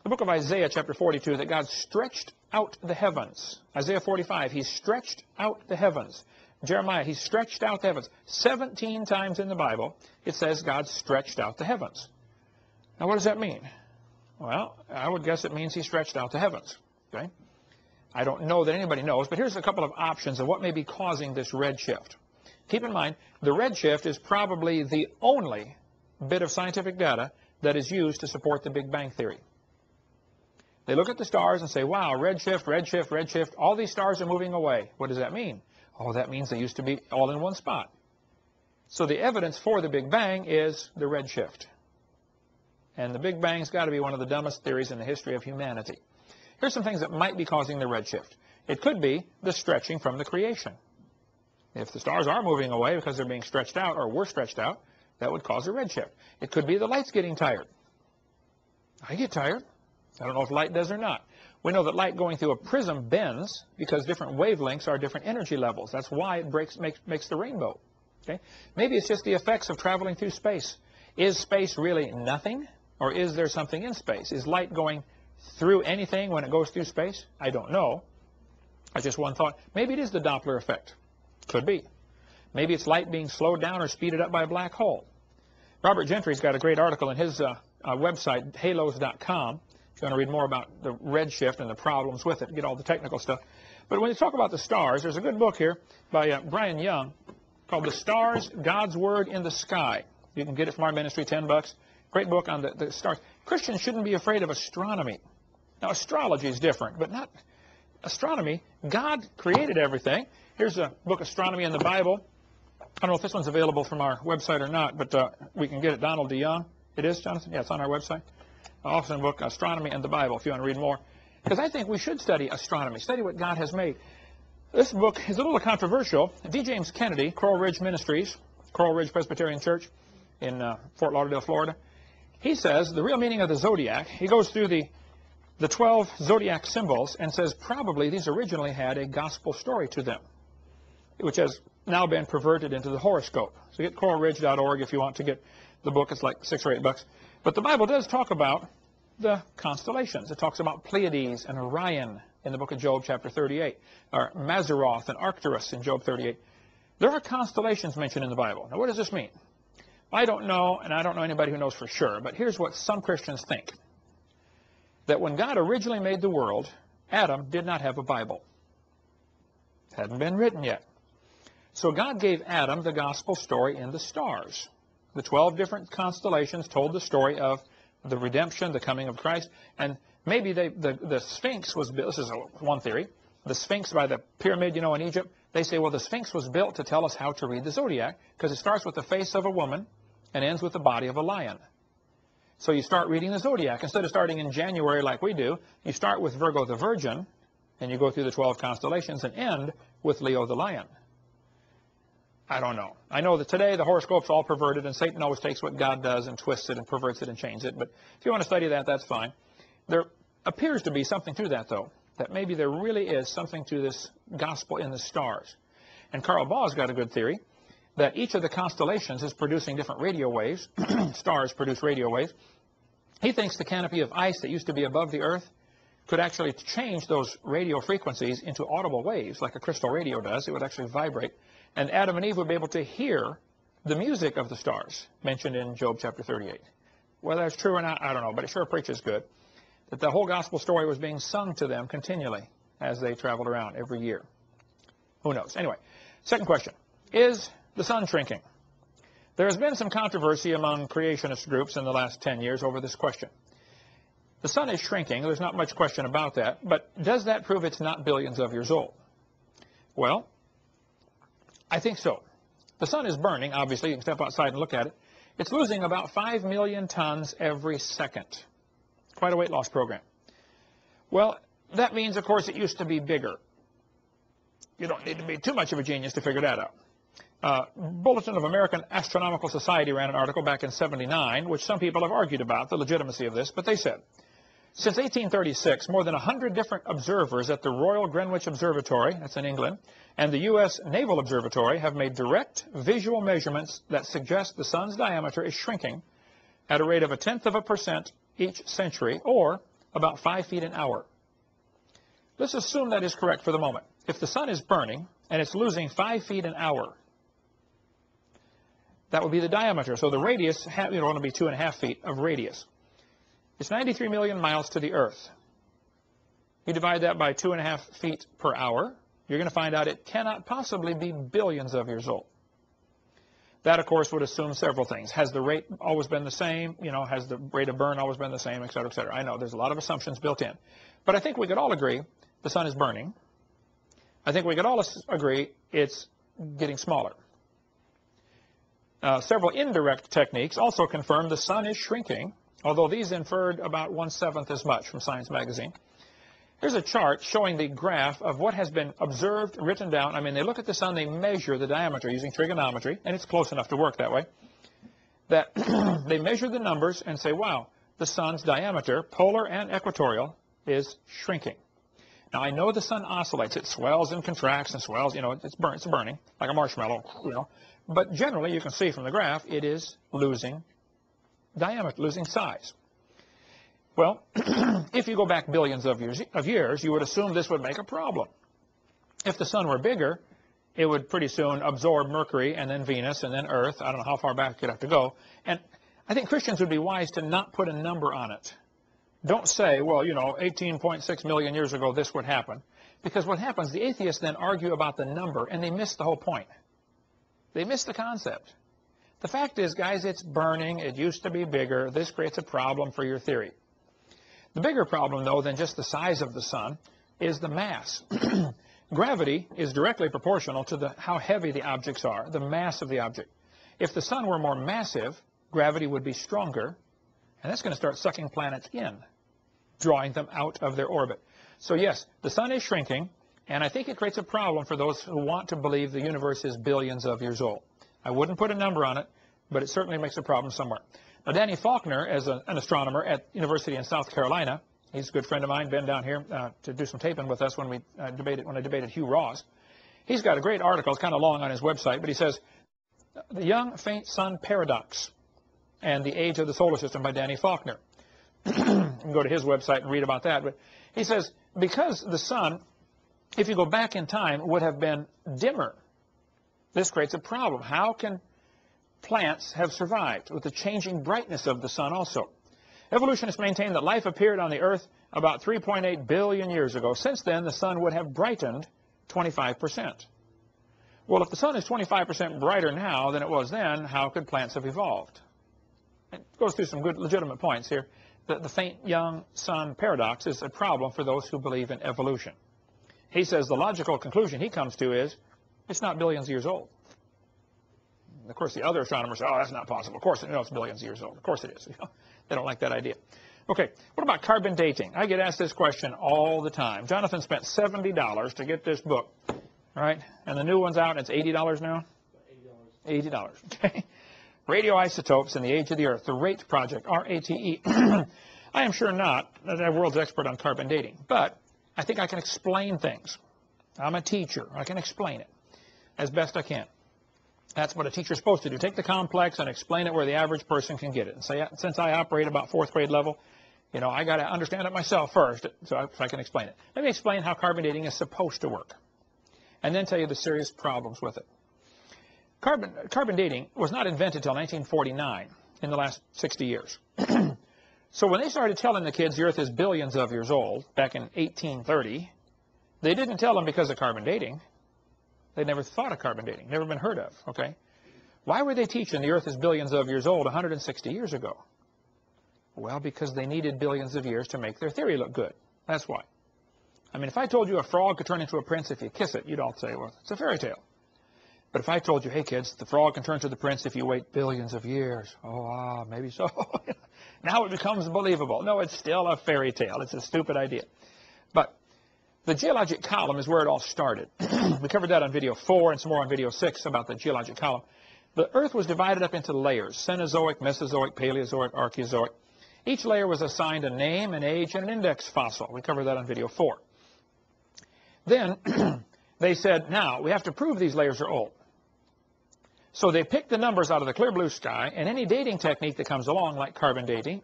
the book of Isaiah, chapter 42, that God stretched out the heavens. Isaiah 45, He stretched out the heavens. Jeremiah, He stretched out the heavens. 17 times in the Bible, it says God stretched out the heavens. Now, what does that mean? Well, I would guess it means He stretched out the heavens. Okay? I don't know that anybody knows, but here's a couple of options of what may be causing this redshift. Keep in mind, the redshift is probably the only bit of scientific data that is used to support the Big Bang Theory. They look at the stars and say, wow, redshift, redshift, redshift, all these stars are moving away. What does that mean? Oh, that means they used to be all in one spot. So the evidence for the Big Bang is the redshift. And the Big Bang's got to be one of the dumbest theories in the history of humanity. Here's some things that might be causing the redshift. It could be the stretching from the creation. If the stars are moving away because they're being stretched out or were stretched out, that would cause a redshift. It could be the light's getting tired. I get tired. I don't know if light does or not. We know that light going through a prism bends because different wavelengths are different energy levels. That's why it makes the rainbow. Okay? Maybe it's just the effects of traveling through space. Is space really nothing? Or is there something in space? Is light going through anything when it goes through space? I don't know. That's just one thought. Maybe it is the Doppler effect. Could be. Maybe it's light being slowed down or speeded up by a black hole. Robert Gentry's got a great article in his website, halos.com. If you want to read more about the redshift and the problems with it, get all the technical stuff. But when you talk about the stars, there's a good book here by Brian Young called The Stars, God's Word in the Sky. You can get it from our ministry, $10. Great book on the stars. Christians shouldn't be afraid of astronomy. Now, astrology is different, but not astronomy. God created everything. Here's a book, Astronomy in the Bible. I don't know if this one's available from our website or not, but we can get it. Donald DeYoung. It is, Jonathan? Yeah, it's on our website. Awesome book, Astronomy and the Bible, if you want to read more. Because I think we should study astronomy, study what God has made. This book is a little controversial. D. James Kennedy, Coral Ridge Ministries, Coral Ridge Presbyterian Church in Fort Lauderdale, Florida. He says the real meaning of the zodiac, he goes through the 12 zodiac symbols and says probably these originally had a gospel story to them, which has now been perverted into the horoscope. So get coralridge.org if you want to get the book. It's like $6 or $8. But the Bible does talk about the constellations. It talks about Pleiades and Orion in the book of Job, chapter 38, or Mazzaroth and Arcturus in Job 38. There are constellations mentioned in the Bible. Now, what does this mean? I don't know, and I don't know anybody who knows for sure, but here's what some Christians think. That when God originally made the world, Adam did not have a Bible. It hadn't been written yet. So God gave Adam the gospel story in the stars. The 12 different constellations told the story of the redemption, the coming of Christ, and maybe the Sphinx was built. This is one theory. The Sphinx by the pyramid, in Egypt, they say, well, the Sphinx was built to tell us how to read the zodiac because it starts with the face of a woman and ends with the body of a lion. So you start reading the zodiac. Instead of starting in January like we do, you start with Virgo the Virgin, and you go through the 12 constellations and end with Leo the Lion. I don't know. I know that today the horoscope's all perverted, and Satan always takes what God does and twists it and perverts it and changes it. But if you want to study that, that's fine. There appears to be something to that, though, that maybe there really is something to this gospel in the stars. And Carl Baugh's got a good theory that each of the constellations is producing different radio waves. Stars produce radio waves. He thinks the canopy of ice that used to be above the Earth could actually change those radio frequencies into audible waves, like a crystal radio does. It would actually vibrate. And Adam and Eve would be able to hear the music of the stars mentioned in Job chapter 38. Whether that's true or not, I don't know, but it sure preaches good. That the whole gospel story was being sung to them continually as they traveled around every year. Who knows? Anyway, second question. Is the sun shrinking? There has been some controversy among creationist groups in the last 10 years over this question. The sun is shrinking. There's not much question about that. But does that prove it's not billions of years old? Well, I think so. The sun is burning, obviously. You can step outside and look at it. It's losing about 5 million tons every second. Quite a weight loss program. Well, that means, of course, it used to be bigger. You don't need to be too much of a genius to figure that out. Bulletin of American Astronomical Society ran an article back in '79, which some people have argued about the legitimacy of this, but they said, since 1836, more than 100 different observers at the Royal Greenwich Observatory, that's in England, and the U.S. Naval Observatory have made direct visual measurements that suggest the sun's diameter is shrinking at a rate of 0.1% each century, or about 5 feet an hour. Let's assume that is correct for the moment. If the sun is burning and it's losing 5 feet an hour, that would be the diameter. So the radius would only be 2.5 feet of radius. It's 93 million miles to the Earth. You divide that by 2.5 feet per hour, you're going to find out it cannot possibly be billions of years old. That, of course, would assume several things. Has the rate always been the same? Has the rate of burn always been the same, et cetera, et cetera? I know there's a lot of assumptions built in. But I think we could all agree the sun is burning. I think we could all agree it's getting smaller. Several indirect techniques also confirm the sun is shrinking, although these inferred about 1/7 as much from Science magazine. Here's a chart showing the graph of what has been observed, written down. I mean, they look at the sun, they measure the diameter using trigonometry, and it's close enough to work that way, that they measure the numbers and say, wow, the sun's diameter, polar and equatorial, is shrinking. Now, I know the sun oscillates. It swells and contracts and swells. It's burning like a marshmallow, But generally, you can see from the graph, it is losing diameter, losing size. Well, if you go back billions of years, you would assume this would make a problem. If the sun were bigger, it would pretty soon absorb Mercury and then Venus and then Earth. I don't know how far back you'd have to go. And I think Christians would be wise to not put a number on it. Don't say, well, 18.6 million years ago this would happen. Because what happens, the atheists then argue about the number, and they miss the whole point. They miss the concept. The fact is, guys, it's burning. It used to be bigger. This creates a problem for your theory. The bigger problem, though, than just the size of the sun is the mass. Gravity is directly proportional to how heavy the objects are, the mass of the object. If the sun were more massive, gravity would be stronger, and that's going to start sucking planets in, drawing them out of their orbit. So yes, the sun is shrinking, and I think it creates a problem for those who want to believe the universe is billions of years old. I wouldn't put a number on it, but it certainly makes a problem somewhere. Now, Danny Faulkner, as an astronomer at University in South Carolina, he's a good friend of mine, been down here to do some taping with us when I debated Hugh Ross. He's got a great article. It's kind of long on his website, but he says, The Young Faint Sun Paradox and the Age of the Solar System by Danny Faulkner. You can go to his website and read about that. But he says, because the sun, if you go back in time, would have been dimmer, this creates a problem. How can plants have survived with the changing brightness of the sun also? Evolutionists maintain that life appeared on the Earth about 3.8 billion years ago. Since then, the sun would have brightened 25%. Well, if the sun is 25% brighter now than it was then, how could plants have evolved? It goes through some good legitimate points here. The faint young sun paradox is a problem for those who believe in evolution. He says the logical conclusion he comes to is it's not billions of years old. Of course, the other astronomers say, oh, that's not possible. Of course, it's billions of years old. Of course it is. They don't like that idea. Okay, what about carbon dating? I get asked this question all the time. Jonathan spent $70 to get this book, right? And the new one's out, and it's $80 now? $80. Okay. Radioisotopes in the Age of the Earth, the RATE project, R-A-T-E. I am sure not the world's expert on carbon dating, but I think I can explain things. I'm a teacher. I can explain it as best I can. That's what a teacher's supposed to do. Take the complex and explain it where the average person can get it. And say, since I operate about 4th grade level, I got to understand it myself first so I can explain it. Let me explain how carbon dating is supposed to work, and then tell you the serious problems with it. Carbon dating was not invented until 1949, in the last 60 years. So when they started telling the kids the Earth is billions of years old, back in 1830, they didn't tell them because of carbon dating. They never thought of carbon dating, never been heard of, okay? Why were they teaching the Earth is billions of years old 160 years ago? Well, because they needed billions of years to make their theory look good. That's why. I mean, if I told you a frog could turn into a prince if you kiss it, you'd all say, well, it's a fairy tale. But if I told you, hey, kids, the frog can turn to the prince if you wait billions of years. Oh, maybe so. Now it becomes believable. No, it's still a fairy tale. It's a stupid idea. But the geologic column is where it all started. We covered that on video 4 and some more on video 6 about the geologic column. The Earth was divided up into layers, Cenozoic, Mesozoic, Paleozoic, Archeozoic. Each layer was assigned a name, an age, and an index fossil. We covered that on video 4. Then they said, now, we have to prove these layers are old. So they picked the numbers out of the clear blue sky, and any dating technique that comes along, like carbon dating,